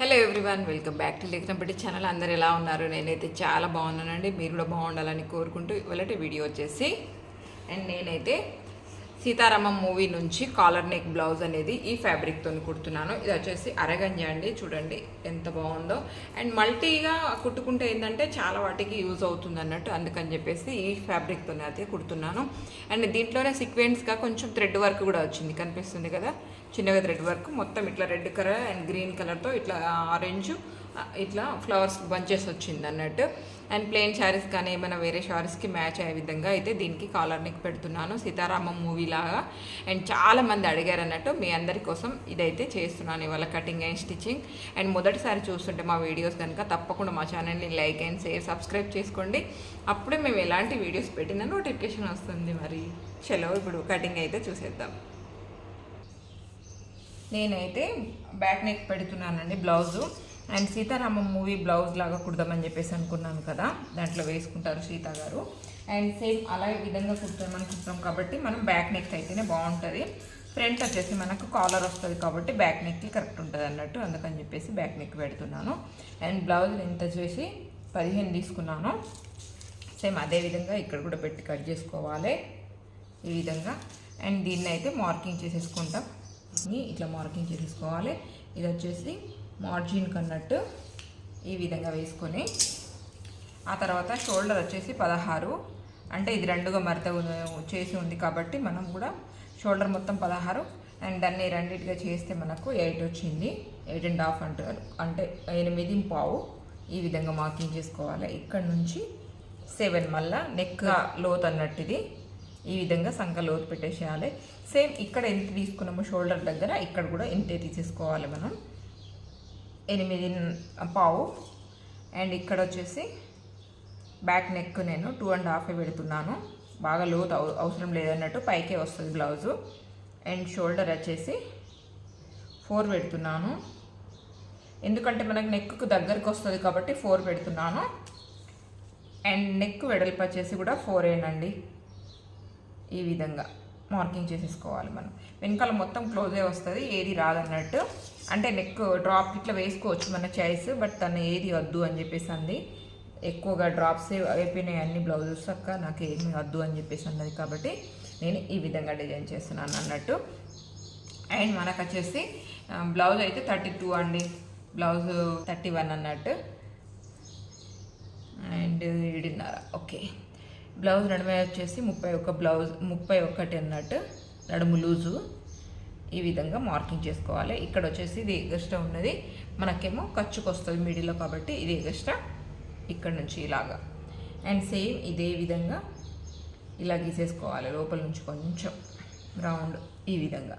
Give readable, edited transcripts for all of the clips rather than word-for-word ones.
Hello everyone, welcome back to లేఖనంపటి channel. అందరు ఎలా ఉన్నారు? నేనైతే చాలా బాగున్నానండి. మీరు కూడా బాగుండాలని కోరుకుంటూ ఇవాళ వీడియో వచ్చేసి నేనైతే సీతారామం మూవీ నుంచి కాలర్ నెక్ బ్లౌజ్ అనేది ఈ ఫ్యాబ్రిక్తో కుడుతున్నాను. ఇది వచ్చేసి అరగంజ అండి. చూడండి ఎంత బాగుందో. అండ్ మల్టీగా కుట్టుకుంటే ఏంటంటే చాలా వాటికి యూజ్ అవుతుంది అన్నట్టు, అందుకని చెప్పేసి ఈ ఫ్యాబ్రిక్తోనే అయితే కుడుతున్నాను. అండ్ దీంట్లోనే సీక్వెన్స్గా కొంచెం థ్రెడ్ వర్క్ కూడా వచ్చింది, కనిపిస్తుంది కదా, చిన్నగా థ్రెడ్ వర్క్. మొత్తం ఇట్లా రెడ్ కలర్ అండ్ గ్రీన్ కలర్తో ఇట్లా ఆరెంజ్ ఇట్లా ఫ్లవర్స్ బంచెస్ వచ్చింది అన్నట్టు. అండ్ ప్లెయిన్ శారీస్ కానీ ఏమైనా వేరే శారీస్కి మ్యాచ్ అయ్యే విధంగా అయితే దీనికి కాలర్ నెక్ పెడుతున్నాను, సీతారామం మూవీ లాగా. అండ్ చాలామంది అడిగారు అన్నట్టు, మీ అందరి కోసం ఇదైతే చేస్తున్నాను ఇవాళ, కటింగ్ అండ్ స్టిచ్చింగ్. అండ్ మొదటిసారి చూస్తుంటే మా వీడియోస్ కనుక తప్పకుండా మా ఛానల్ని లైక్ అండ్ షేర్, సబ్స్క్రైబ్ చేసుకోండి. అప్పుడే మేము ఎలాంటి వీడియోస్ పెట్టినా నోటిఫికేషన్ వస్తుంది. మరి చలో ఇప్పుడు కటింగ్ అయితే చూసేద్దాం. నేనైతే బ్యాక్ నెక్ పెడుతున్నానండి blouse. And Sita Ramam movie blouse లాగా కుడదామని చెప్పేసి అనుకున్నాను కదా, దాంట్లో వేసుకుంటారు సీత గారు. అండ్ సేమ్ అలా విధంగా కుడతామనుకుంటున్నాం కాబట్టి మనం బ్యాక్ నెక్ అయితేనే బాగుంటుంది. ఫ్రంట్ వచ్చేసి మనకు కాలర్ వస్తుంది కాబట్టి బ్యాక్ నెక్కి కరెక్ట్ ఉంటుంది అన్నట్టు, అందుకని చెప్పేసి బ్యాక్ నెక్ పెడుతున్నాను. అండ్ బ్లౌజ్ ఎంత చేసి 15 తీసుకున్నాను. సేమ్ అదే విధంగా ఇక్కడ కూడా పెట్టి కట్ చేసుకోవాలి ఈ విధంగా. అండ్ దీన్ని అయితే మార్కింగ్ చేసేసుకుంటాం, ఇట్లా మార్కింగ్ చేసేసుకోవాలి. ఇది వచ్చేసి మార్జిన్ కన్నట్టు ఈ విధంగా వేసుకొని, ఆ తర్వాత షోల్డర్ వచ్చేసి 16, అంటే ఇది రెండుగా మడత చేసి ఉంది కాబట్టి మనం కూడా షోల్డర్ మొత్తం 16 అండ్ దాన్ని రెండింటిగా చేస్తే మనకు 8 వచ్చింది. 8.5 అంటారు, అంటే 8.5 ఈ విధంగా మార్కింగ్ చేసుకోవాలి. ఇక్కడ నుంచి 7 మళ్ళీ నెక్ లోత్ అన్నట్టు ఇది ఈ విధంగా సంక లోతు పెట్టేసేయాలి. సేమ్ ఇక్కడ ఎంత తీసుకున్నామో షోల్డర్ దగ్గర ఇక్కడ కూడా ఇంతే తీసేసుకోవాలి మనం, 8.5. అండ్ ఇక్కడ వచ్చేసి బ్యాక్ నెక్ నేను 2.5 పెడుతున్నాను, బాగా లోతు అవసరం లేదన్నట్టు, పైకే వస్తుంది బ్లౌజు. అండ్ షోల్డర్ వచ్చేసి 4 పెడుతున్నాను, ఎందుకంటే మనకు నెక్కు దగ్గరకు వస్తుంది కాబట్టి 4 పెడుతున్నాను. అండ్ నెక్ వెడల్పు వచ్చేసి కూడా 4 ఈ విధంగా మార్కింగ్ చేసేసుకోవాలి. మనం వెనకాల మొత్తం క్లోజే వస్తుంది, ఏది రాదన్నట్టు. అంటే నెక్ డ్రాప్ ఇట్లా వేసుకోవచ్చు మన చాయిస్, బట్ తను ఏది వద్దు అని చెప్పేసి అంది. ఎక్కువగా డ్రాప్స్ అయిపోయినాయి అన్ని బ్లౌజెస్ అక్క, నాకు ఏమి వద్దు అని చెప్పేసి అన్నది కాబట్టి నేను ఈ విధంగా డిజైన్ చేస్తున్నాను అన్నట్టు. అండ్ మనకు వచ్చేసి బ్లౌజ్ అయితే 32 అండి, బ్లౌజ్ 31 అన్నట్టు. And 7.5 okay. బ్లౌజ్ నడుమ వచ్చేసి 31, బ్లౌజ్ 31 అన్నట్టు, నడుము లూజు ఈ విధంగా మార్కింగ్ చేసుకోవాలి. ఇక్కడ వచ్చేసి ఇది ఎగస్ట్రా ఉన్నది, మనకేమో ఖర్చుకు వస్తుంది మిడిల్లో కాబట్టి ఇది ఎగస్ట్రా ఇక్కడ నుంచి ఇలాగా. అండ్ సేమ్ ఇదే విధంగా ఇలా గీసేసుకోవాలి, లోపల నుంచి కొంచెం రౌండ్ ఈ విధంగా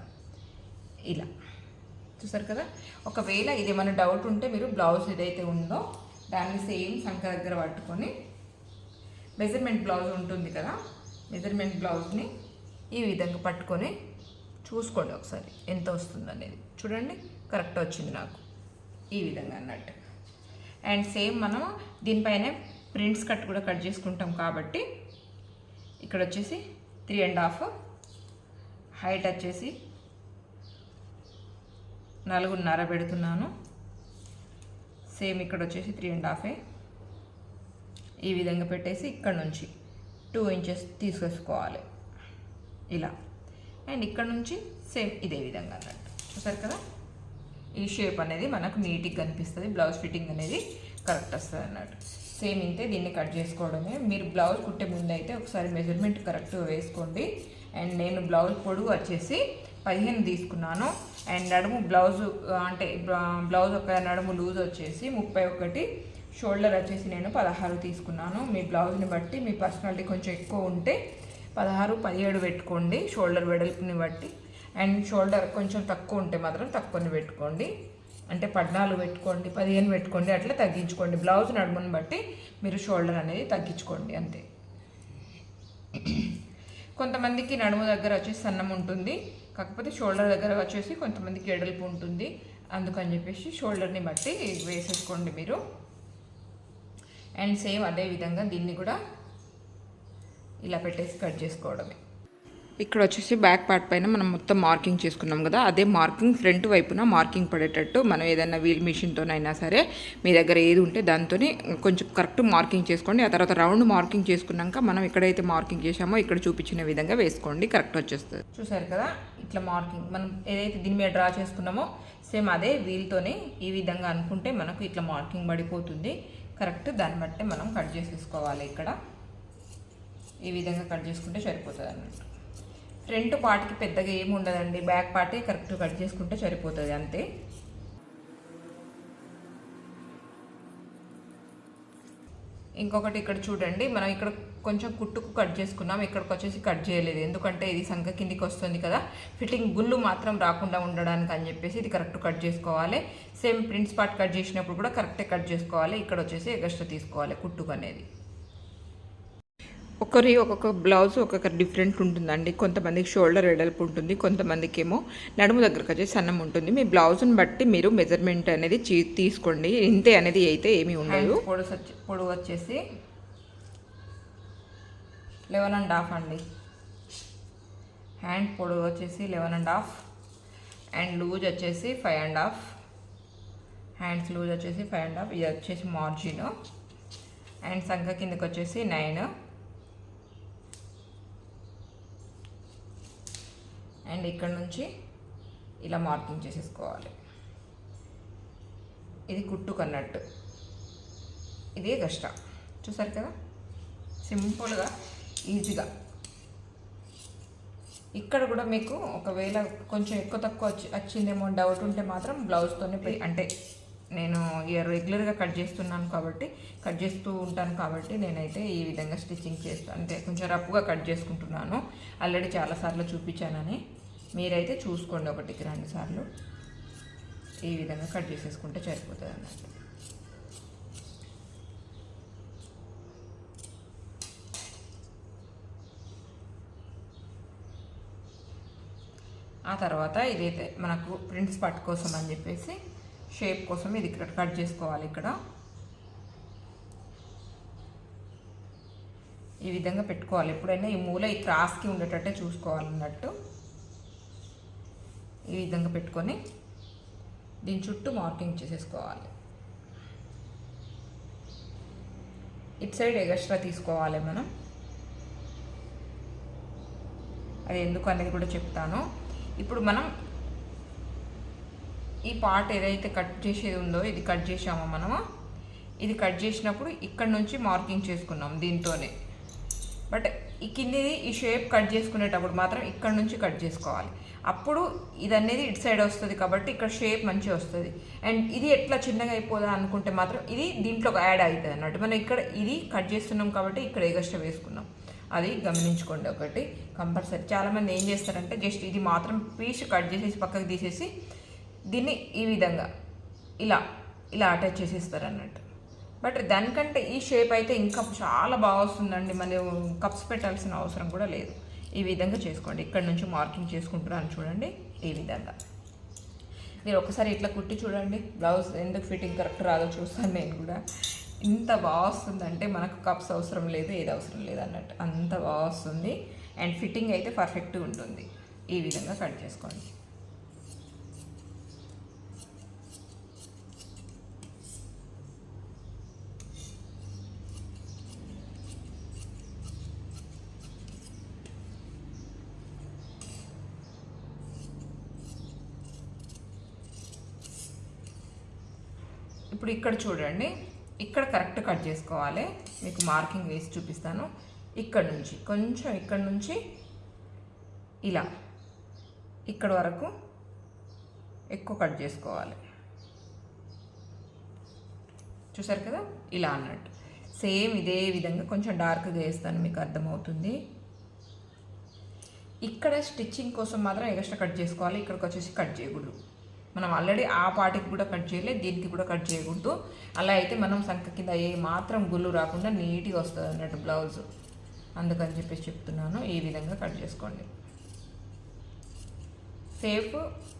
ఇలా. చూసారు కదా. ఒకవేళ ఇదేమైనా డౌట్ ఉంటే మీరు బ్లౌజ్ ఏదైతే ఉందో దాన్ని సేమ్ సంక దగ్గర పట్టుకొని మెజర్మెంట్ బ్లౌజ్ ఉంటుంది కదా, మెజర్మెంట్ బ్లౌజ్ని ఈ విధంగా పట్టుకొని చూసుకోండి ఒకసారి ఎంత వస్తుంది అనేది. చూడండి కరెక్ట్ వచ్చింది నాకు ఈ విధంగా అన్నట్టు. అండ్ సేమ్ మనం దీనిపైనే ప్రింట్స్ కట్ కూడా కట్ చేసుకుంటాం కాబట్టి ఇక్కడ వచ్చేసి 3.5, హైట్ వచ్చేసి 4.5 పెడుతున్నాను. సేమ్ ఇక్కడ వచ్చేసి 3.5 ఈ విధంగా పెట్టేసి ఇక్కడ నుంచి 2 ఇంచెస్ తీసేసుకోవాలి ఇలా. అండ్ ఇక్కడ నుంచి సేమ్ ఇదే విధంగా అన్నట్టు. చూసారు కదా, ఈ షేప్ అనేది మనకు నీట్గా కనిపిస్తుంది, బ్లౌజ్ ఫిట్టింగ్ అనేది కరెక్ట్ వస్తుంది అన్నట్టు. సేమ్ ఇంతే, దీన్ని కట్ చేసుకోవడమే. మీరు బ్లౌజ్ కుట్టే ముందు అయితే ఒకసారి మెజర్మెంట్ కరెక్ట్గా వేసుకోండి. అండ్ నేను బ్లౌజ్ పొడుగు వచ్చేసి 15 తీసుకున్నాను. అండ్ నడుము బ్లౌజు అంటే బ్లౌజ్ ఒక నడుము లూజ్ వచ్చేసి 31, షోల్డర్ వచ్చేసి నేను 16 తీసుకున్నాను. మీ బ్లౌజ్ని బట్టి మీ పర్సనాలిటీ కొంచెం ఎక్కువ ఉంటే 16, 17 పెట్టుకోండి షోల్డర్ వెడల్పుని బట్టి. అండ్ షోల్డర్ కొంచెం తక్కువ ఉంటే మాత్రం తక్కువని పెట్టుకోండి, అంటే 14 పెట్టుకోండి, 15 పెట్టుకోండి, అట్లా తగ్గించుకోండి. బ్లౌజ్ నడుముని బట్టి మీరు షోల్డర్ అనేది తగ్గించుకోండి అంతే. కొంతమందికి నడుము దగ్గర వచ్చేసి సన్నం ఉంటుంది, కాకపోతే షోల్డర్ దగ్గర వచ్చేసి కొంతమందికి ఎడల్పు ఉంటుంది, అందుకని చెప్పేసి షోల్డర్ని బట్టి వేసేసుకోండి మీరు. అండ్ సేమ్ అదే విధంగా దీన్ని కూడా ఇలా పెట్టేసి కట్ చేసుకోవడమే. ఇక్కడ వచ్చేసి బ్యాక్ పార్ట్ పైన మనం మొత్తం మార్కింగ్ చేసుకున్నాం కదా, అదే మార్కింగ్ ఫ్రంట్ వైపున మార్కింగ్ పడేటట్టు మనం ఏదైనా వీల్ మిషన్తోనైనా సరే మీ దగ్గర ఏది ఉంటే దాంతో కొంచెం కరెక్ట్ మార్కింగ్ చేసుకోండి. ఆ తర్వాత రౌండ్ మార్కింగ్ చేసుకున్నాక మనం ఎక్కడైతే మార్కింగ్ చేసామో ఇక్కడ చూపించిన విధంగా వేసుకోండి, కరెక్ట్ వచ్చేస్తుంది. చూసారు కదా, ఇట్లా మార్కింగ్ మనం ఏదైతే దీని మీద డ్రా చేసుకున్నామో సేమ్ అదే వీల్తోనే ఈ విధంగా అనుకుంటే మనకు ఇట్లా మార్కింగ్ పడిపోతుంది. కరెక్ట్ దాన్ని బట్టి మనం కట్ చేసేసుకోవాలి. ఇక్కడ ఈ విధంగా కట్ చేసుకుంటే సరిపోతుంది అన్నట్టు. ఫ్రంట్ పార్ట్కి పెద్దగా ఏమి ఉండదండి, బ్యాక్ పార్టే కరెక్ట్ కట్ చేసుకుంటే సరిపోతుంది అంతే. ఇంకొకటి ఇక్కడ చూడండి, మనం ఇక్కడ కొంచెం కుట్టుకు కట్ చేసుకున్నాం, ఇక్కడికి వచ్చేసి కట్ చేయలేదు ఎందుకంటే ఇది సంఖ కిందికి వస్తుంది కదా, ఫిట్టింగ్ గుళ్ళు మాత్రం రాకుండా ఉండడానికి అని చెప్పేసి ఇది కరెక్ట్ కట్ చేసుకోవాలి. సేమ్ ప్రింట్స్ పార్ట్ కట్ చేసినప్పుడు కూడా కరెక్టే కట్ చేసుకోవాలి. ఇక్కడ వచ్చేసి ఎగస్ట్రా తీసుకోవాలి కుట్టుకు అనేది. ఒక్కొక్క బ్లౌజ్ ఒక్కొక్క డిఫరెంట్ ఉంటుందండి. కొంతమందికి షోల్డర్ వెడల్పు ఉంటుంది, కొంతమందికి ఏమో నడుము దగ్గరకు వచ్చేసి సన్నం ఉంటుంది. మీ బ్లౌజ్ని బట్టి మీరు మెజర్మెంట్ అనేది తీసుకోండి, ఇంతే అనేది అయితే ఏమీ ఉండదు. పొడవు వచ్చేసి 11.5 అండి. హ్యాండ్ పొడవు వచ్చేసి 11.5 అండ్ లూజ్ వచ్చేసి 5.5. హ్యాండ్స్ లూజ్ వచ్చేసి 5.5. ఇది వచ్చేసి మార్జిన్. అండ్ సంఖ కిందకి వచ్చేసి 9. అండ్ ఇక్కడ నుంచి ఇలా మార్కింగ్ చేసేసుకోవాలి. ఇది కుట్టుకన్నట్టు, ఇదే కష్టం. చూసారు కదా, సింపుల్గా ఈజీగా. ఇక్కడ కూడా మీకు ఒకవేళ కొంచెం ఎక్కువ తక్కువ వచ్చిందేమో డౌట్ ఉంటే మాత్రం బ్లౌజ్తోనే, అంటే నేను రెగ్యులర్గా కట్ చేస్తూ ఉంటాను కాబట్టి నేనైతే ఈ విధంగా స్టిచ్చింగ్ చేస్తాను. అంటే కొంచెం రఫ్గా కట్ చేసుకుంటున్నాను, ఆల్రెడీ చాలాసార్లు చూపించానని. మీరైతే చూసుకోండి, 1-2 సార్లు ఈ విధంగా కట్ చేసేసుకుంటే సరిపోతుంది అన్నట్టు. ఆ తర్వాత ఇదైతే మనకు ప్రింట్స్ పార్ట్ కోసం అని చెప్పేసి షేప్ కోసం ఇది కట్ చేసుకోవాలి. ఇక్కడ ఈ విధంగా పెట్టుకోవాలి. ఎప్పుడైనా ఈ మూల ఈ క్రాస్కి ఉండేటట్టే చూసుకోవాలన్నట్టు. ఈ విధంగా పెట్టుకొని దీని చుట్టూ మార్కింగ్ చేసేసుకోవాలి. ఇటు సైడ్ ఎగస్ట్రా తీసుకోవాలి మనం, అది ఎందుకు అనేది కూడా చెప్తాను. ఇప్పుడు మనం ఈ పార్ట్ ఏదైతే కట్ చేసేది ఉందో ఇది కట్ చేసామో మనము, ఇది కట్ చేసినప్పుడు ఇక్కడ నుంచి మార్కింగ్ చేసుకున్నాం దీంతోనే. బట్ ఈ కిందిది ఈ షేప్ కట్ చేసుకునేటప్పుడు మాత్రం ఇక్కడ నుంచి కట్ చేసుకోవాలి. అప్పుడు ఇది అనేది ఇటు సైడ్ వస్తుంది కాబట్టి ఇక్కడ షేప్ మంచిగా వస్తుంది. అండ్ ఇది ఎట్లా చిన్నగా అయిపోదా అనుకుంటే మాత్రం ఇది దీంట్లోకి యాడ్ అవుతుంది అన్నట్టు. మనం ఇక్కడ ఇది కట్ చేస్తున్నాం కాబట్టి ఇక్కడ ఎగస్ట్రా వేసుకున్నాం, అది గమనించుకోండి ఒకటి కంపల్సరీ. చాలామంది ఏం చేస్తారంటే జస్ట్ ఇది మాత్రం పీస్ కట్ చేసేసి పక్కకు తీసేసి దీన్ని ఈ విధంగా ఇలా అటాచ్ చేసేస్తారు అన్నట్టు. బట్ దానికంటే ఈ షేప్ అయితే ఇంకా చాలా బాగా వస్తుందండి, మనం కప్స్ పెట్టాల్సిన అవసరం కూడా లేదు. ఈ విధంగా చేసుకోండి. ఇక్కడ నుంచి మార్కింగ్ చేసుకుంటున్నాను చూడండి, ఈ విధంగా. మీరు ఒకసారి ఇట్లా కుట్టి చూడండి, బ్లౌజ్ ఎందుకు ఫిట్టింగ్ కరెక్ట్ రాదో చూస్తాను నేను కూడా. ఇంత బాగా వస్తుందంటే మనకు కప్స్ అవసరం లేదు, ఏది అవసరం లేదు అన్నట్టు, అంత బాగా వస్తుంది. అండ్ ఫిట్టింగ్ అయితే పర్ఫెక్ట్గా ఉంటుంది. ఈ విధంగా కట్ చేసుకోండి. ఇప్పుడు ఇక్కడ చూడండి, ఇక్కడ కరెక్ట్ కట్ చేసుకోవాలి. మీకు మార్కింగ్ వేసి చూపిస్తాను. ఇక్కడ నుంచి కొంచెం ఇక్కడ నుంచి ఇలా ఇక్కడ వరకు ఎక్కువ కట్ చేసుకోవాలి. చూసారు కదా, ఇలా అన్నట్టు. సేమ్ ఇదే విధంగా కొంచెం డార్క్గా వేస్తాను, మీకు అర్థమవుతుంది. ఇక్కడ స్టిచ్చింగ్ కోసం మాత్రం ఎక్స్ట్రా కట్ చేసుకోవాలి, ఇక్కడికి వచ్చేసి కట్ చేయకూడదు. మనం ఆల్రెడీ ఆ పార్టీకి కూడా కట్ చేయలేదు, దీనికి కూడా కట్ చేయకూడదు. అలా అయితే మనం సంఖ కింద ఏ మాత్రం గుళ్ళు రాకుండా నీట్గా వస్తుంది అన్నట్టు బ్లౌజ్. అందుకని చెప్పేసి చెప్తున్నాను, ఈ విధంగా కట్ చేసుకోండి. సేఫ్,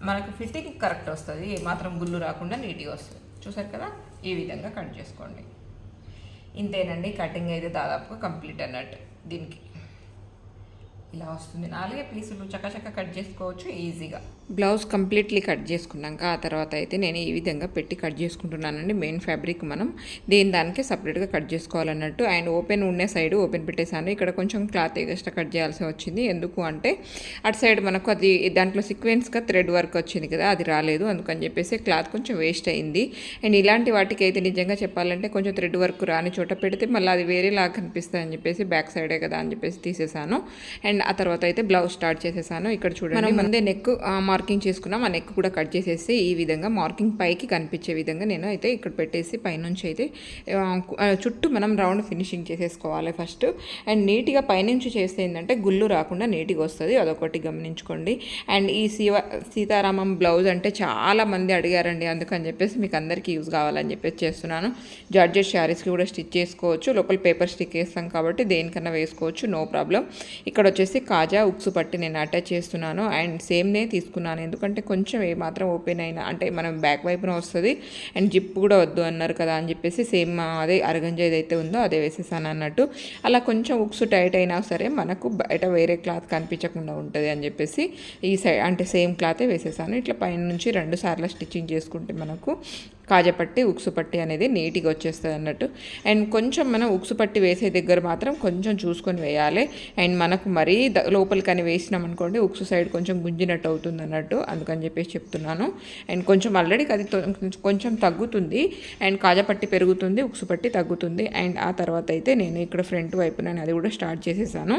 మనకు ఫిట్టింగ్ కరెక్ట్ వస్తుంది, ఏ మాత్రం గుళ్ళు రాకుండా నీట్గా వస్తుంది. చూసారు కదా, ఈ విధంగా కట్ చేసుకోండి. ఇంతేనండి, కటింగ్ అయితే దాదాపుగా కంప్లీట్ అన్నట్టు. దీనికి ఇలా వస్తుంది. 4 పీసులు చక్కచక్క కట్ చేసుకోవచ్చు ఈజీగా. బ్లౌజ్ కంప్లీట్లీ కట్ చేసుకున్నాక ఆ తర్వాత అయితే నేను ఈ విధంగా పెట్టి కట్ చేసుకుంటున్నానండి. మెయిన్ ఫ్యాబ్రిక్ మనం దానికి సపరేట్గా కట్ చేసుకోవాలన్నట్టు. అండ్ ఓపెన్ ఉండే సైడ్ ఓపెన్ పెట్టేశాను. ఇక్కడ కొంచెం క్లాత్ ఎక్స్ట్రా కట్ చేయాల్సి వచ్చింది. ఎందుకు అంటే అటు సైడ్ మనకు అది దాంట్లో సీక్వెన్స్గా థ్రెడ్ వర్క్ వచ్చింది కదా, అది రాలేదు. అందుకని చెప్పేసి క్లాత్ కొంచెం వేస్ట్ అయింది. అండ్ ఇలాంటి వాటికి అయితే నిజంగా చెప్పాలంటే కొంచెం థ్రెడ్ వర్క్ రాని చోట పెడితే మళ్ళీ అది వేరేలాగా కనిపిస్తుంది అని చెప్పేసి బ్యాక్ సైడే కదా అని చెప్పేసి తీసేసాను. అండ్ ఆ తర్వాత అయితే బ్లౌజ్ స్టార్ట్ చేసేసాను. ఇక్కడ చూడండి, మనం ముందే నెక్ మార్కింగ్ చేసుకున్నాం. ఆ నెక్ కూడా కట్ చేసేసి ఈ విధంగా మార్కింగ్ పైకి కనిపించే విధంగా నేను అయితే ఇక్కడ పెట్టేసి పైనుంచి అయితే చుట్టూ మనం రౌండ్ ఫినిషింగ్ చేసేసుకోవాలి ఫస్ట్. అండ్ నీట్గా పైనుంచి చేస్తే ఏంటంటే గుళ్ళు రాకుండా నీట్గా వస్తుంది, అదొకటి గమనించుకోండి. అండ్ ఈ సీతారామం బ్లౌజ్ అంటే చాలా మంది అడిగారండి, అందుకని చెప్పేసి మీకు అందరికీ యూజ్ కావాలని చెప్పేసి చేస్తున్నాను. జార్జెట్ శారీస్కి కూడా స్టిచ్ చేసుకోవచ్చు, లోపల పేపర్ స్టిక్ వేస్తాం కాబట్టి దేనికన్నా వేసుకోవచ్చు, నో ప్రాబ్లం. ఇక్కడ వచ్చేసి కాజా ఉక్సు పట్టి నేను అటాచ్ చేస్తున్నాను. అండ్ సేమ్నే తీసుకున్నాను, ఎందుకంటే కొంచెం ఏమాత్రం ఓపెన్ అయినా అంటే మనం బ్యాక్ వైపున వస్తుంది. అండ్ జిప్ కూడా వద్దు అన్నారు కదా అని చెప్పేసి సేమ్ అదే అరగంజ ఏదైతే ఉందో అదే వేసేసాను అన్నట్టు. అలా కొంచెం ఉక్సు టైట్ అయినా సరే మనకు బయట వేరే క్లాత్ కనిపించకుండా ఉంటుంది అని చెప్పేసి ఈ సైడ్ అంటే సేమ్ క్లాతే వేసేసాను. ఇట్లా పైన నుంచి 2 సార్లు స్టిచ్చింగ్ చేసుకుంటే మనకు కాజపట్టి ఉక్సు పట్టి అనేది నీట్గా వచ్చేస్తుంది అన్నట్టు. అండ్ కొంచెం మనం ఉక్సు పట్టి వేసే దగ్గర మాత్రం కొంచెం చూసుకొని వేయాలి. అండ్ మనకు మరీ లోపలికని వేసినాం అనుకోండి ఉక్సు సైడ్ కొంచెం గుంజినట్టు అవుతుంది అన్నట్టు, అందుకని చెప్పేసి చెప్తున్నాను. అండ్ కొంచెం ఆల్రెడీ అది కొంచెం తగ్గుతుంది. అండ్ కాజపట్టి పెరుగుతుంది, ఉక్సు పట్టి తగ్గుతుంది. అండ్ ఆ తర్వాత అయితే నేను ఇక్కడ ఫ్రంట్ వైపు నేను అది కూడా స్టార్ట్ చేసేసాను.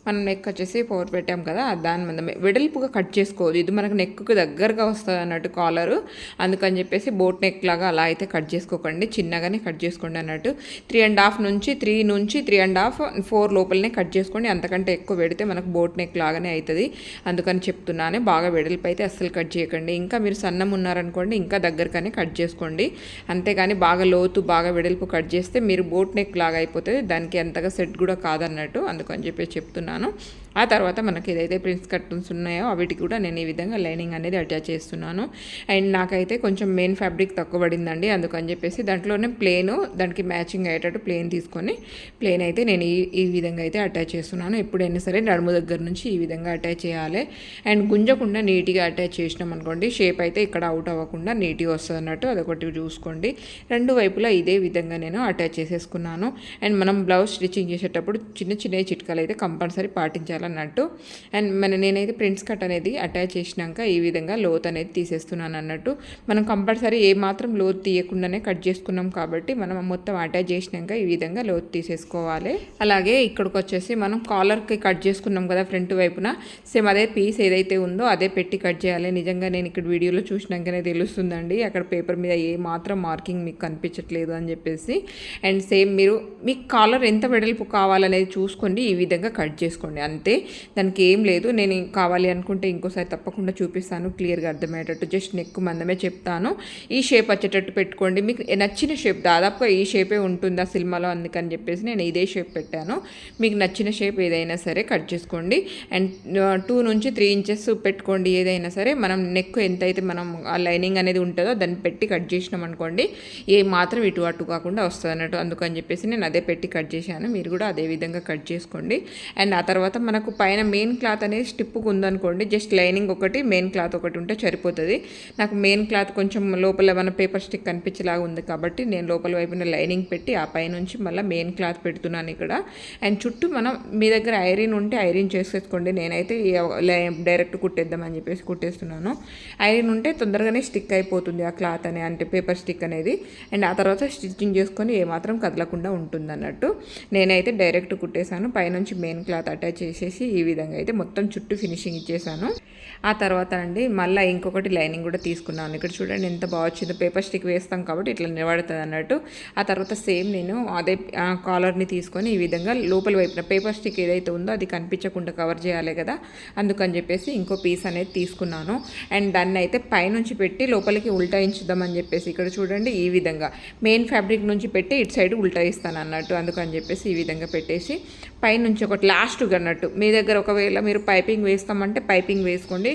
మనం నెక్ వచ్చేసి 4 పెట్టాం కదా, దాని మీద వెడల్పుగా కట్ చేసుకోవద్దు, ఇది మనకు నెక్కు దగ్గరగా వస్తుంది అన్నట్టు కాలరు. అందుకని చెప్పేసి బోట్ నెక్ లాగా అలా అయితే కట్ చేసుకోకండి, చిన్నగానే కట్ చేసుకోండి అన్నట్టు. 3.5 నుంచి 3.5 4 లోపలనే కట్ చేసుకోండి. అంతకంటే ఎక్కువ పెడితే మనకు బోట్ నెక్ లాగానే అవుతుంది, అందుకని చెప్తున్నాను. బాగా వెడల్పు అయితే అస్సలు కట్ చేయకండి. ఇంకా మీరు సన్నం ఉన్నారనుకోండి ఇంకా దగ్గరగానే కట్ చేసుకోండి, అంతేగాని బాగా లోతు బాగా వెడల్పు కట్ చేస్తే మీరు బోట్ నెక్ లాగా అయిపోతుంది, దానికి అంతగా సెట్ కూడా కాదన్నట్టు, అందుకని చెప్పేసి చెప్తున్నాను. ఆ తర్వాత మనకి ఏదైతే ప్రిన్స్ కర్టన్స్ ఉన్నాయో వీటికి కూడా నేను ఈ విధంగా లైనింగ్ అనేది అటాచ్ చేస్తున్నాను. అండ్ నాకైతే కొంచెం మెయిన్ ఫ్యాబ్రిక్ తక్కువ పడిందండి, అందుకని చెప్పేసి దాంట్లోనే ప్లేన్ దానికి మ్యాచింగ్ అయ్యేటట్టు ప్లేన్ తీసుకొని ప్లేన్ అయితే నేను ఈ విధంగా అయితే అటాచ్ చేస్తున్నాను. ఎప్పుడైనా సరే నడుము దగ్గర నుంచి ఈ విధంగా అటాచ్ చేయాలి. అండ్ గుంజకుండా నీట్గా అటాచ్ చేసినాం అనుకోండి షేప్ అయితే ఇక్కడ అవుట్ అవ్వకుండా నీట్గా వస్తుంది అన్నట్టు, అదొకటి చూసుకోండి. 2 వైపులా ఇదే విధంగా నేను అటాచ్ చేసేసుకున్నాను. అండ్ మనం బ్లౌజ్ స్టిచ్చింగ్ చేసేటప్పుడు చిన్న చిన్న చిట్కాలు అయితే కంపల్సరీ పాటించాలన్నట్టు. అండ్ నేనైతే ప్రిన్స్ కట్ అనేది అటాచ్ చేసినాక ఈ విధంగా లోత్ అనేది తీసేస్తున్నాను అన్నట్టు. మనం కంపల్సరీ ఏ మాత్రం లోత్ తీయకుండానే కట్ చేసుకున్నాం కాబట్టి మనం మొత్తం అటాచ్ చేసినాక ఈ విధంగా లోత్ తీసేసుకోవాలి. అలాగే ఇక్కడికి వచ్చేసి మనం కాలర్కి కట్ చేసుకున్నాం కదా ఫ్రంట్ వైపున, సేమ్ అదే పీస్ ఏదైతే ఉందో అదే పెట్టి కట్ చేయాలి. నిజంగా నేను ఇక్కడ వీడియోలో చూసినాకనే తెలుస్తుందండి అక్కడ పేపర్ మీద ఏ మాత్రం మార్కింగ్ మీకు కనిపించట్లేదు అని చెప్పేసి. అండ్ సేమ్ మీకు కాలర్ ఎంత వెడల్పు కావాలనేది చూసుకోండి, ఈ విధంగా కట్ చేసుకోండి అంతే, దానికి ఏం లేదు. నేను కావాలి అనుకుంటే ఇంకోసారి తప్పకుండా చూపిస్తాను క్లియర్గా అర్థమయ్యేటట్టు. జస్ట్ నెక్ మందమే చెప్తాను, ఈ షేప్ వచ్చేటట్టు పెట్టుకోండి. మీకు నచ్చిన షేప్ దాదాపుగా ఈ షేపే ఉంటుంది ఆ సినిమాలో, అందుకని చెప్పేసి నేను ఇదే షేప్ పెట్టాను. మీకు నచ్చిన షేప్ ఏదైనా సరే కట్ చేసుకోండి. అండ్ 2 నుంచి 3 ఇంచెస్ పెట్టుకోండి ఏదైనా సరే. మనం నెక్ ఎంతైతే మనం ఆ లైనింగ్ అనేది ఉంటుందో దాన్ని పెట్టి కట్ చేసినాం అనుకోండి ఏ మాత్రం ఇటు అటు కాకుండా వస్తుంది అన్నట్టు, అందుకని చెప్పేసి నేను అదే పెట్టి కట్ చేశాను. మీరు కూడా అదే విధంగా కట్ చేసుకోండి. అండ్ ఆ తర్వాత మనకు పైన మెయిన్ క్లాత్ అనేది స్టిప్పుకు ఉందనుకోండి, జస్ట్ లైనింగ్ ఒకటి మెయిన్ క్లాత్ ఒకటి ఉంటే సరిపోతుంది. నాకు మెయిన్ క్లాత్ కొంచెం లోపల మన పేపర్ స్టిక్ కనిపించేలాగా ఉంది కాబట్టి నేను లోపల వైపున లైనింగ్ పెట్టి ఆ పై నుంచి మళ్ళీ మెయిన్ క్లాత్ పెడుతున్నాను ఇక్కడ. అండ్ చుట్టూ మనం మీ దగ్గర ఐరన్ ఉంటే ఐరన్ చేసేసుకోండి, నేనైతే డైరెక్ట్ కుట్టేద్దామని చెప్పేసి కుట్టేస్తున్నాను. ఐరన్ ఉంటే తొందరగానే స్టిక్ అయిపోతుంది ఆ క్లాత్ అంటే పేపర్ స్టిక్ అనేది. అండ్ ఆ తర్వాత స్టిచ్చింగ్ చేసుకొని ఏమాత్రం కదలకుండా ఉంటుంది అన్నట్టు. నేనైతే డైరెక్ట్ కుట్టేశాను, పైనుంచి మెయిన్ క్లాత్ అటాచ్ చేసేసి ఈ విధంగా అయితే మొత్తం చుట్టూ ఫినిషింగ్ ఇచ్చేసాను. ఆ తర్వాత అండి మళ్ళీ ఇంకొకటి లైనింగ్ కూడా తీసుకున్నాను. ఇక్కడ చూడండి ఎంత బాగా వచ్చిందో, పేపర్ స్టిక్ వేస్తాం కాబట్టి ఇట్లా నిలబడుతుంది అన్నట్టు. ఆ తర్వాత సేమ్ నేను అదే కాలర్ని తీసుకొని ఈ విధంగా లోపల వైపున పేపర్ స్టిక్ ఏదైతే ఉందో అది కనిపించకుండా కవర్ చేయాలి కదా, అందుకని చెప్పేసి ఇంకో పీస్ అనేది తీసుకున్నాను. అండ్ దాన్ని అయితే పైనుంచి పెట్టి లోపలికి ఉల్టాయించుదామని చెప్పేసి ఇక్కడ చూడండి ఈ విధంగా మెయిన్ ఫ్యాబ్రిక్ నుంచి పెట్టి ఇటు సైడ్ ఉల్టాయిస్తాను అన్నట్టు, అందుకని చెప్పేసి ఈ విధంగా పెట్టేసి పైనుంచి ఒకటి లాస్ట్గా అన్నట్టు మీ దగ్గర ఒకవేళ మీరు పైపింగ్ వేస్తామంటే పైపింగ్ వేసుకోండి,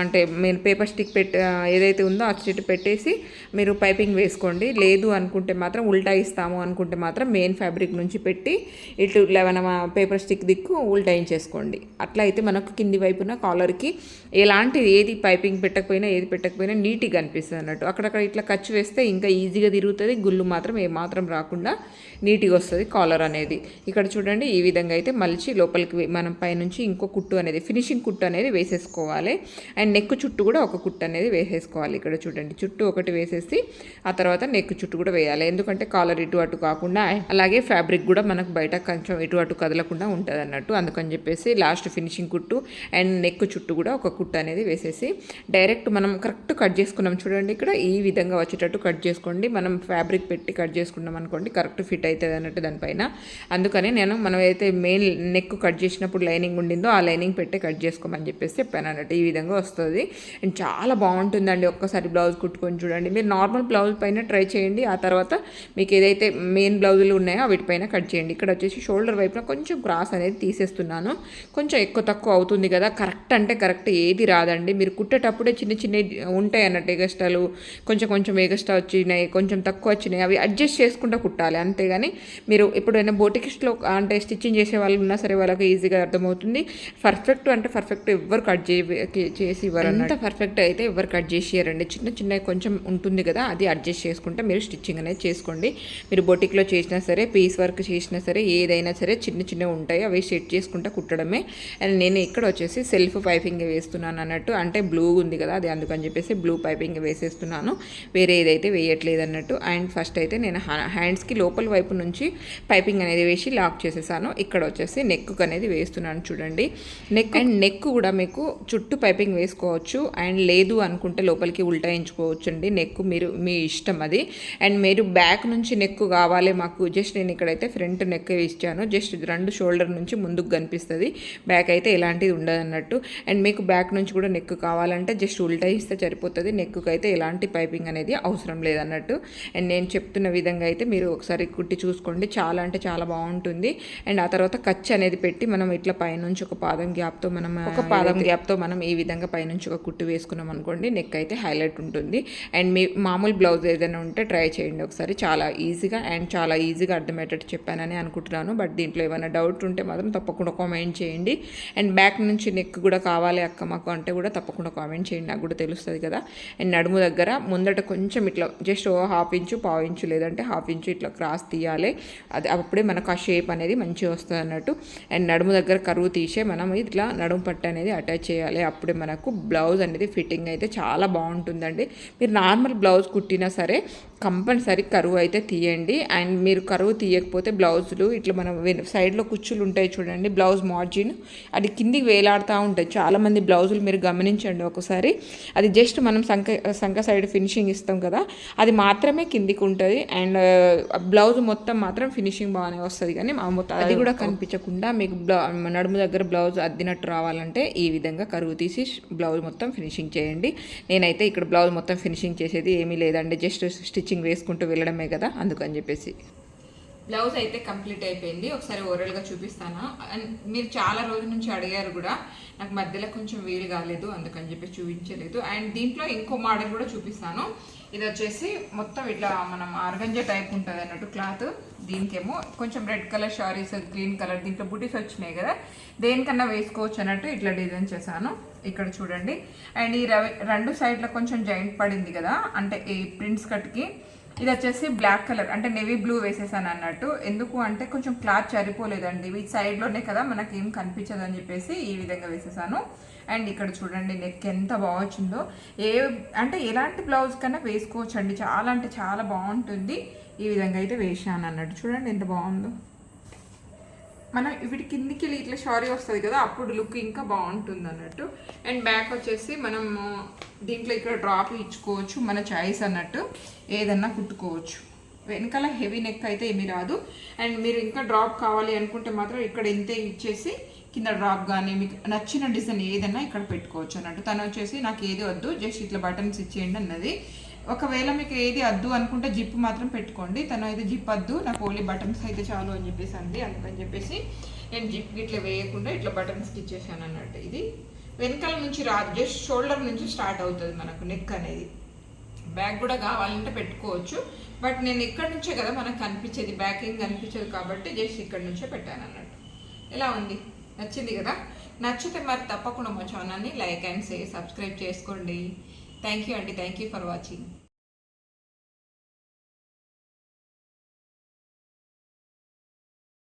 అంటే మీరు పేపర్ స్టిక్ ఏదైతే ఉందో ఆ స్టిక్ పెట్టేసి మీరు పైపింగ్ వేసుకోండి. లేదు అనుకుంటే మాత్రం ఉల్టా ఇస్తాము అనుకుంటే మాత్రం మెయిన్ ఫ్యాబ్రిక్ నుంచి పెట్టి ఇటు 11 పేపర్ స్టిక్ దిక్కు ఉల్టాయించేసుకోండి. అట్లా అయితే మనకు కింది వైపున కాలర్కి ఎలాంటిది ఏది పైపింగ్ పెట్టకపోయినా నీట్గా అనిపిస్తుంది అన్నట్టు. అక్కడక్కడ ఇట్లా ఖర్చు వేస్తే ఇంకా ఈజీగా తిరుగుతుంది, గుళ్ళు మాత్రం ఏమాత్రం రాకుండా నీట్గా వస్తుంది కాలర్ అనేది. ఇక్కడ చూడండి ఈ విధంగా అయితే మలిచి లోపలికి మనం పైనుంచి ఇంకో కుట్టు అనేది ఫినిషింగ్ కుట్టు అనేది వేసేసుకోవాలి. అండ్ నెక్ చుట్టూ కూడా ఒక కుట్టు అనేది వేసేసుకోవాలి. ఇక్కడ చూడండి చుట్టూ ఒకటి వేసేసి ఆ తర్వాత నెక్ చుట్టూ కూడా వేయాలి, ఎందుకంటే కాలర్ ఇటు అటు కాకుండా అలాగే ఫ్యాబ్రిక్ కూడా మనకు బయట కొంచెం ఇటు అటు కదలకుండా ఉంటుంది అన్నట్టు. అందుకని చెప్పేసి లాస్ట్ ఫినిషింగ్ కుట్టు అండ్ నెక్ చుట్టూ కూడా ఒక కుట్టు అనేది వేసేసి డైరెక్ట్ మనం కరెక్ట్ కట్ చేసుకున్నాం చూడండి. ఇక్కడ ఈ విధంగా వచ్చేటట్టు కట్ చేసుకోండి. మనం ఫ్యాబ్రిక్ పెట్టి కట్ చేసుకున్నాం అనుకోండి కరెక్ట్ ఫిట్ అవుతుంది అన్నట్టు దానిపైన. అందుకని మనం అయితే మెయిన్ నెక్ కట్ చేసినప్పుడు లైనింగ్ ఉండిందో ఆ లైనింగ్ పెట్టి కట్ చేసుకోమని చెప్పేసి చెప్పాను అన్నట్టు. ఈ విధంగా వస్తుంది అండ్ చాలా బాగుంటుందండి. ఒక్కసారి బ్లౌజ్ కుట్టుకొని చూడండి. మీరు నార్మల్ బ్లౌజ్ పైన ట్రై చేయండి, ఆ తర్వాత మీకు ఏదైతే మెయిన్ బ్లౌజులు ఉన్నాయో వీటిపైన కట్ చేయండి. ఇక్కడ వచ్చేసి షోల్డర్ వైపున కొంచెం క్రాస్ అనేది తీసేస్తున్నాను, కొంచెం ఎక్కువ తక్కువ అవుతుంది కదా. కరెక్ట్ అంటే కరెక్ట్ ఏది రాదండి, మీరు కుట్టేటప్పుడే చిన్న చిన్న ఉంటాయి అన్నట్టు. ఎగస్టాలు కొంచెం ఎగస్టా వచ్చినాయి, కొంచెం తక్కువ వచ్చినాయి, అవి అడ్జస్ట్ చేసుకుంటూ కుట్టాలి. అంతేగాని మీరు ఎప్పుడైనా బోటిక్స్లో అంటే స్టిచ్చింగ్ చేసే వాళ్ళు ఉన్నా సరే వాళ్ళకి ఈజీగా అర్థమవుతుంది. పర్ఫెక్ట్ అంటే పర్ఫెక్ట్ ఎవ్వరు కట్ చేసి ఇవ్వరు, అంత పర్ఫెక్ట్ అయితే ఎవరు కట్ చేసియారండి. చిన్న కొంచెం ఉంటుంది కదా, అది అడ్జస్ట్ చేసుకుంటే మీరు స్టిచ్చింగ్ అనేది చేసుకోండి. మీరు బొటిక్లో చేసినా సరే పీస్ వర్క్ చేసినా సరే ఏదైనా సరే చిన్న ఉంటాయి, అవి సెట్ చేసుకుంటూ కుట్టడమే. అండ్ నేను ఇక్కడ వచ్చేసి సెల్ఫ్ పైపింగ్ వేస్తున్నాను అన్నట్టు, అంటే బ్లూ ఉంది కదా అది, అందుకని చెప్పేసి బ్లూ పైపింగ్ వేసేస్తున్నాను, వేరే ఏదైతే వేయట్లేదు అన్నట్టు. అండ్ ఫస్ట్ అయితే నేను హ్యాండ్స్కి లోపల వైపు నుంచి పైపింగ్ అనేది వేసి లాక్ చేసేసాను. ఇక్కడ వచ్చేసి నెక్ అనేది వేస్తున్నాను చూడండి. నెక్ కూడా మీకు చుట్టూ పైపింగ్ వేసుకోవచ్చు, అండ్ లేదు అనుకుంటే లోపలికి ఉల్టాయించుకోవచ్చు అండి. నెక్ మీరు మీ ఇష్టం అది. అండ్ మీరు బ్యాక్ నుంచి నెక్ కావాలి మాకు, జస్ట్ నేను ఇక్కడైతే ఫ్రంట్ నెక్ ఇచ్చాను, జస్ట్ 2 షోల్డర్ నుంచి ముందుకు కనిపిస్తుంది, బ్యాక్ అయితే ఎలాంటిది ఉండదు అన్నట్టు. అండ్ మీకు బ్యాక్ నుంచి కూడా నెక్ కావాలంటే జస్ట్ ఉల్టా ఇస్తే సరిపోతుంది, నెక్కు అయితే ఎలాంటి పైపింగ్ అనేది అవసరం లేదన్నట్టు. అండ్ నేను చెప్తున్న విధంగా అయితే మీరు ఒకసారి కుట్టి చూసుకోండి, చాలా అంటే చాలా బాగుంటుంది. అండ్ ఆ తర్వాత ఖర్చు అనేది పెట్టి మనం ఇట్లా పైనుంచి ఒక పాదం గ్యాప్తో మనం ఈ విధంగా పైనుంచి ఒక కుట్టు వేసుకున్నాం అనుకోండి, నెక్ అయితే హైలైట్ ఉంటుంది. అండ్ మీ మామూలు బ్లౌజ్ ఏదైనా ఉంటే ట్రై చేయండి ఒకసారి, చాలా ఈజీగా అర్థమయ్యేటట్టు చెప్పానని అనుకుంటున్నాను. బట్ దీంట్లో ఏమైనా డౌట్ ఉంటే మాత్రం తప్పకుండా కామెంట్ చేయండి. అండ్ బ్యాక్ నుంచి నెక్ కూడా కావాలి అక్క మాకు అంటే కూడా తప్పకుండా కామెంట్ చేయండి, నాకు కూడా తెలుస్తుంది కదా. అండ్ నడుము దగ్గర ముందట కొంచెం ఇట్లా జస్ట్ 1/2 ఇంచు 1/4 ఇంచు లేదంటే 1/2 ఇంచు ఇట్లా క్రాస్ తీయాలి, అది అప్పుడే మనకు ఆ షేప్ అనేది మంచిగా వస్తుంది అన్నట్టు. అండ్ నడుము దగ్గర కరువు తీసే మనం ఇట్లా నడుము పట్టు అనేది అటాచ్ చేయాలి, అప్పుడే మనకు బ్లౌజ్ అనేది ఫిట్టింగ్ అయితే చాలా బాగుంటుందండి. మీరు నార్మల్ బ్లౌజ్ కుట్టినా సరే కంపల్సరీ కరువు అయితే తీయండి. అండ్ మీరు కరువు తీయకపోతే బ్లౌజులు ఇట్లా మనం సైడ్లో కుచ్చులు ఉంటాయి చూడండి, బ్లౌజ్ మార్జిన్ అది కిందికి వేలాడుతూ ఉంటాయి చాలామంది బ్లౌజులు, మీరు గమనించండి ఒకసారి. అది జస్ట్ మనం సంక సైడ్ ఫినిషింగ్ ఇస్తాం కదా, అది మాత్రమే కిందికి ఉంటుంది. అండ్ బ్లౌజ్ మొత్తం మాత్రం ఫినిషింగ్ బాగానే వస్తుంది, కానీ మొత్తం అది కూడా కనిపించకుండా మీకు నడుము దగ్గర బ్లౌజ్ అద్దినట్టు రావాలంటే ఈ విధంగా కరువు తీసి బ్లౌజ్ మొత్తం ఫినిషింగ్ చేయండి. నేనైతే ఇక్కడ బ్లౌజ్ మొత్తం ఫినిషింగ్ చేసేది ఏమీ లేదండి, జస్ట్ స్టిచ్చింగ్ వేసుకుంటూ వెళ్ళడమే కదా, అందుకని చెప్పేసి. బ్లౌజ్ అయితే కంప్లీట్ అయిపోయింది, ఒకసారి ఓవరాల్గా చూపిస్తాను. అండ్ మీరు చాలా రోజుల నుంచి అడిగారు కూడా, నాకు మధ్యలో కొంచెం వీలు కాలేదు అందుకని చెప్పి చూపించలేదు. అండ్ దీంట్లో ఇంకో మోడల్ కూడా చూపిస్తాను. ఇది వచ్చేసి మొత్తం ఇట్లా మనం ఆర్గంజా టైప్ ఉంటుంది అన్నట్టు క్లాత్, దీనికేమో కొంచెం red colour saris, green colour, దీంట్లో బుటీస్ వచ్చినాయి కదా, దేనికన్నా వేసుకోవచ్చు అన్నట్టు ఇట్లా డిజైన్ చేశాను. ఇక్కడ చూడండి. అండ్ ఈ 2 సైడ్లో కొంచెం జాయింట్ పడింది కదా, అంటే ఈ ప్రింట్స్ కట్కి ఇది వచ్చేసి బ్లాక్ కలర్ అంటే నేవీ బ్లూ వేసేసాను అన్నట్టు. ఎందుకు అంటే కొంచెం క్లాత్ సరిపోలేదండి, ఈ సైడ్లోనే కదా మనకి ఏం కనిపించదు అని చెప్పేసి ఈ విధంగా వేసేసాను. అండ్ ఇక్కడ చూడండి నెక్ ఎంత బాగొచ్చిందో, అంటే ఎలాంటి బ్లౌజ్ కన్నా వేసుకోవచ్చు అండి, చాలా అంటే చాలా బాగుంటుంది. ఈ విధంగా అయితే వేసాను అన్నట్టు, చూడండి ఎంత బాగుందో. మనం వీటి కిందికి ఇట్లా షారీ వస్తుంది కదా, అప్పుడు లుక్ ఇంకా బాగుంటుంది అన్నట్టు. అండ్ బ్యాక్ వచ్చేసి మనం దీంట్లో ఇక్కడ డ్రాప్ ఇచ్చుకోవచ్చు, మన చాయిస్ అన్నట్టు, ఏదన్నా కుట్టుకోవచ్చు. వెనకాల హెవీ నెక్ అయితే ఏమీ రాదు. అండ్ మీరు ఇంకా డ్రాప్ కావాలి అనుకుంటే మాత్రం ఇక్కడ ఇంతే ఇచ్చేసి కింద డ్రాప్ కానీ మీకు నచ్చిన డిజైన్ ఏదన్నా ఇక్కడ పెట్టుకోవచ్చు అన్నట్టు. తను వచ్చేసి నాకు ఏది వద్దు, జస్ట్ ఇట్లా బటన్స్ ఇచ్చేయండి అన్నది. ఒకవేళ మీకు ఏది వద్దు అనుకుంటే జిప్ మాత్రం పెట్టుకోండి, తను అయితే జిప్ వద్దు నాకు ఓన్లీ బటన్స్ అయితే చాలు అని చెప్పేసి అంది. అందుకని చెప్పేసి నేను జిప్ ఇట్లా వేయకుండా ఇట్లా బటన్ స్టిచ్ చేశాను అన్నట్టు. ఇది వెనకాల నుంచి రాదు, జస్ట్ షోల్డర్ నుంచి స్టార్ట్ అవుతుంది మనకు నెక్ అనేది. బ్యాక్ కూడా కావాలంటే పెట్టుకోవచ్చు, బట్ నేను ఇక్కడ నుంచే కదా మనకు కనిపించేది, బ్యాక్ ఏం కనిపించదు కాబట్టి జస్ట్ ఇక్కడ నుంచే పెట్టాను అన్నట్టు. ఎలా ఉంది? నచ్చింది కదా? నచ్చితే మరి తప్పకుండా మా ఛానల్ని లైక్ అండ్ సబ్స్క్రైబ్ చేసుకోండి. థ్యాంక్ యూ అండి, థ్యాంక్ యూ ఫర్ వాచింగ్.